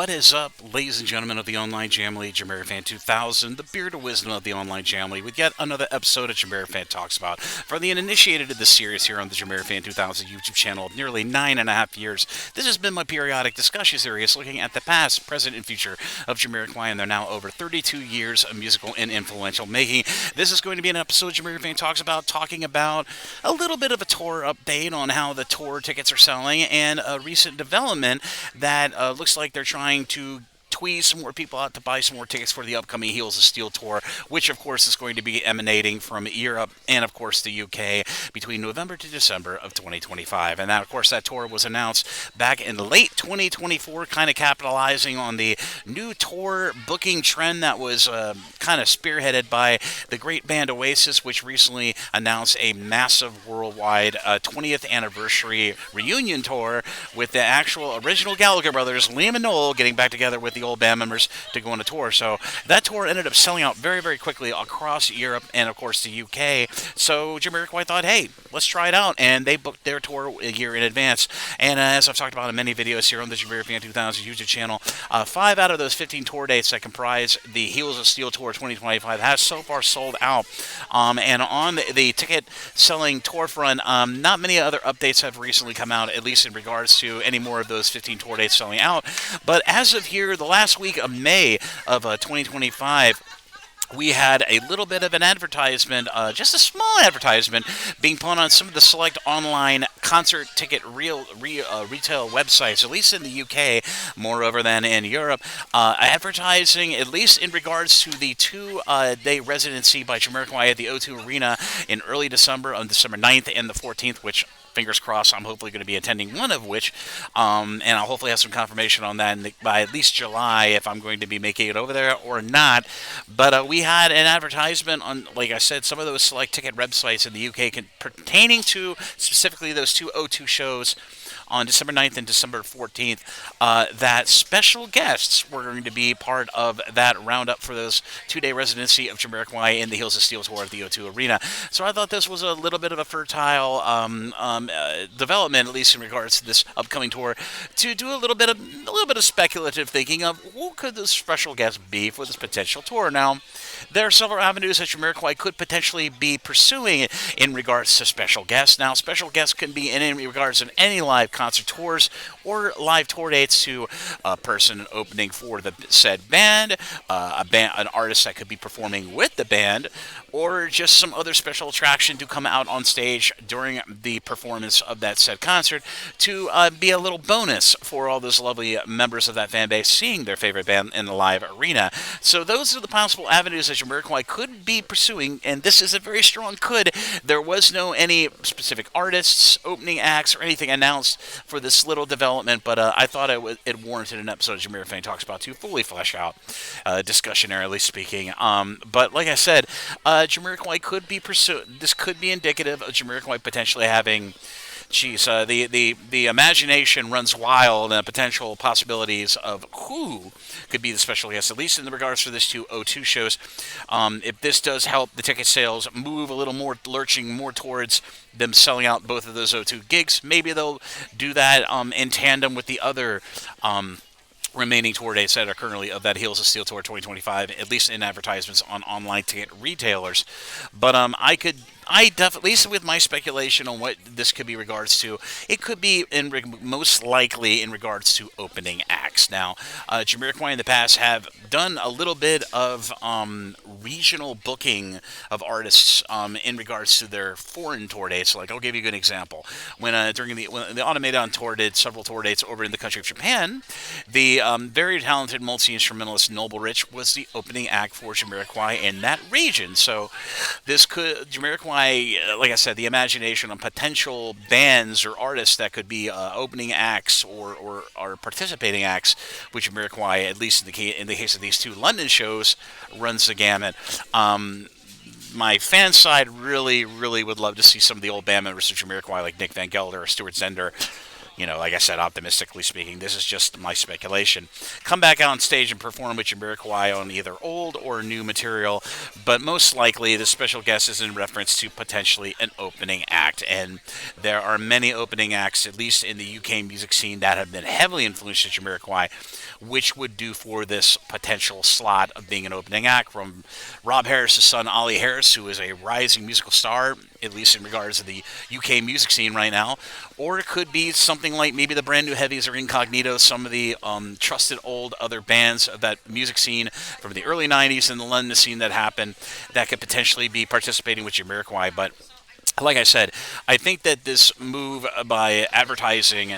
What is up, ladies and gentlemen of the online Jamily, JamiroFan 2000, the beard of wisdom of the online Jamily, with yet another episode of JamiroFan Talks About. For the uninitiated of this series here on the JamiroFan 2000 YouTube channel of nearly 9.5 years, this has been my periodic discussion series looking at the past, present, and future of Jamiroquai and their now over 32 years of musical and influential making. This is going to be an episode of JamiroFan Talks About, talking about a little bit of a tour update on how the tour tickets are selling and a recent development that looks like they're trying to squeeze some more people out to buy some more tickets for the upcoming Heels of Steel tour, which of course is going to be emanating from Europe and of course the UK between November to December of 2025. And that, of course, that tour was announced back in late 2024, kind of capitalizing on the new tour booking trend that was kind of spearheaded by the great band Oasis, which recently announced a massive worldwide 20th anniversary reunion tour with the actual original Gallagher brothers, Liam and Noel, getting back together with the old band members to go on a tour. So that tour ended up selling out very, very quickly across Europe and, of course, the UK. So Jamiroquai thought, hey, let's try it out. And they booked their tour a year in advance. And as I've talked about in many videos here on the JamiroFan 2000 YouTube channel, 5 out of those 15 tour dates that comprise the Heels of Steel Tour 2025 has so far sold out. And on the ticket selling tour front, not many other updates have recently come out, at least in regards to any more of those 15 tour dates selling out. But as of here, the last week of May of 2025, we had a little bit of an advertisement, just a small advertisement, being put on some of the select online concert ticket retail websites, at least in the UK, moreover than in Europe, advertising, at least in regards to the two-day residency by Jamiroquai at the O2 Arena in early December, on December 9th and the 14th, which, fingers crossed, I'm hopefully going to be attending one of which, and I'll hopefully have some confirmation on that by at least July if I'm going to be making it over there or not. But we had an advertisement on, like I said, some of those select ticket websites in the UK pertaining to specifically those two O2 shows on December 9th and December 14th, that special guests were going to be part of that roundup for those two-day residency of Jamiroquai in the Heels of Steel tour at the O2 Arena. So I thought this was a little bit of a fertile development, at least in regards to this upcoming tour, to do a little bit of speculative thinking of who could this special guest be for this potential tour. Now, there are several avenues that Jamiroquai could potentially be pursuing in regards to special guests. Now, special guests can be in regards to any live concert tours or live tour dates to a person opening for the said band, an artist that could be performing with the band, or just some other special attraction to come out on stage during the performance of that said concert to be a little bonus for all those lovely members of that fan base seeing their favorite band in the live arena. So those are the possible avenues that Jamiroquai could be pursuing, and this is a very strong could. There was no any specific artists, opening acts, or anything announced for this little development, but I thought it warranted an episode of JamiroFan Talks About to fully flesh out, discussionarily speaking. But like I said, Jamiroquai could be this could be indicative of Jamiroquai potentially having, the imagination runs wild and the potential possibilities of who could be the special guest, at least in regards to this two O2 shows. If this does help the ticket sales move a little more, lurching more towards them selling out both of those O2 gigs, maybe they'll do that in tandem with the other remaining tour dates that are currently of that Heels of Steel Tour 2025, at least in advertisements on online ticket retailers. But I definitely, at least with my speculation on what this could be regards to, it could be most likely in regards to opening acts. Now, Jamiroquai in the past have done a little bit of regional booking of artists in regards to their foreign tour dates. Like, I'll give you a good example. When the Automaton tour did several tour dates over in the country of Japan, the very talented multi-instrumentalist Noble Rich was the opening act for Jamiroquai in that region. So this could, Jamiroquai, like I said, the imagination on potential bands or artists that could be opening acts or participating acts with Jamiroquai, at least in the case of these two London shows, runs the gamut. My fan side really, really would love to see some of the old band members of Jamiroquai, like Nick Van Gelder or Stuart Zender, like I said, optimistically speaking, this is just my speculation, come back out on stage and perform with Jamiroquai on either old or new material, but most likely the special guest is in reference to potentially an opening act. And there are many opening acts, at least in the UK music scene, that have been heavily influenced by Jamiroquai, which would do for this potential slot of being an opening act, from Rob Harris's son, Ollie Harris, who is a rising musical star, at least in regards to the UK music scene right now. Or it could be something like maybe the Brand New Heavies or Incognito, some of the trusted old other bands of that music scene from the early 90s and the London scene that happened, that could potentially be participating with Jamiroquai. But like I said, I think that this move by advertising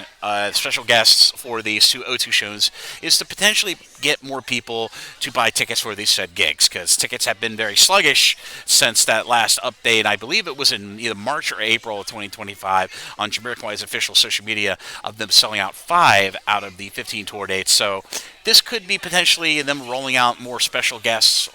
special guests for these two O2 shows is to potentially get more people to buy tickets for these said gigs, because tickets have been very sluggish since that last update. I believe it was in either March or April of 2025 on Jamiroquai's official social media, of them selling out 5 out of the 15 tour dates. So this could be potentially them rolling out more special guests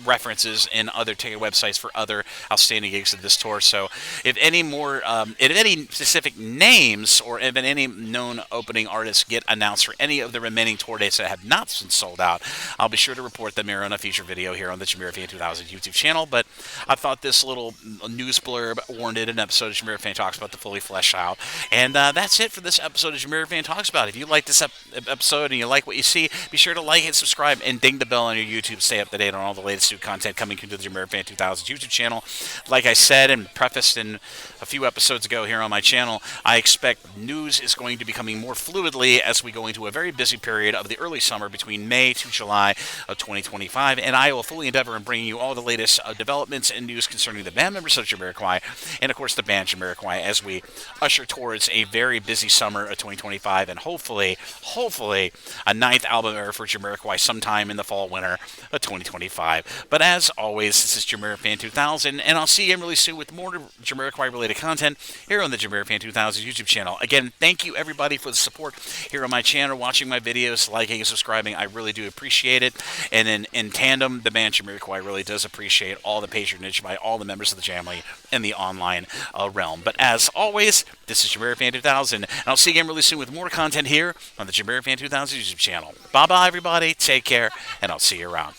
references in other ticket websites for other outstanding gigs of this tour. So if any more, if any specific names or if any known opening artists get announced for any of the remaining tour dates that have not been sold out, I'll be sure to report them here on a feature video here on the JamiroFan 2000 YouTube channel. But I thought this little news blurb warranted an episode of JamiroFan Talks About to fully flesh out. And that's it for this episode of JamiroFan Talks About. If you like this episode and you like what you see, be sure to like and subscribe and ding the bell on your YouTube. Stay up to date on all the latest new content coming into the JamiroFan 2000 YouTube channel. Like I said and prefaced in a few episodes ago here on my channel, I expect news is going to be coming more fluidly as we go into a very busy period of the early summer between May to July of 2025, and I will fully endeavor in bringing you all the latest developments and news concerning the band members of Jamiroquai and, of course, the band Jamiroquai as we usher towards a very busy summer of 2025 and hopefully a 9th album era for Jamiroquai sometime in the fall winter of 2025. But as always, this is JamiroFan 2000, and I'll see you really soon with more Jamiroquai related content here on the JamiroFan 2000 YouTube channel. Again, thank you everybody for the support here on my channel, watching my videos, liking and subscribing. I really do appreciate it. And in tandem, the band Jamiroquai really does appreciate all the patronage by all the members of the family in the online realm. But as always, this is JamiroFan 2000, and I'll see you again really soon with more content here on the JamiroFan 2000 YouTube channel. Bye-bye, everybody. Take care, and I'll see you around.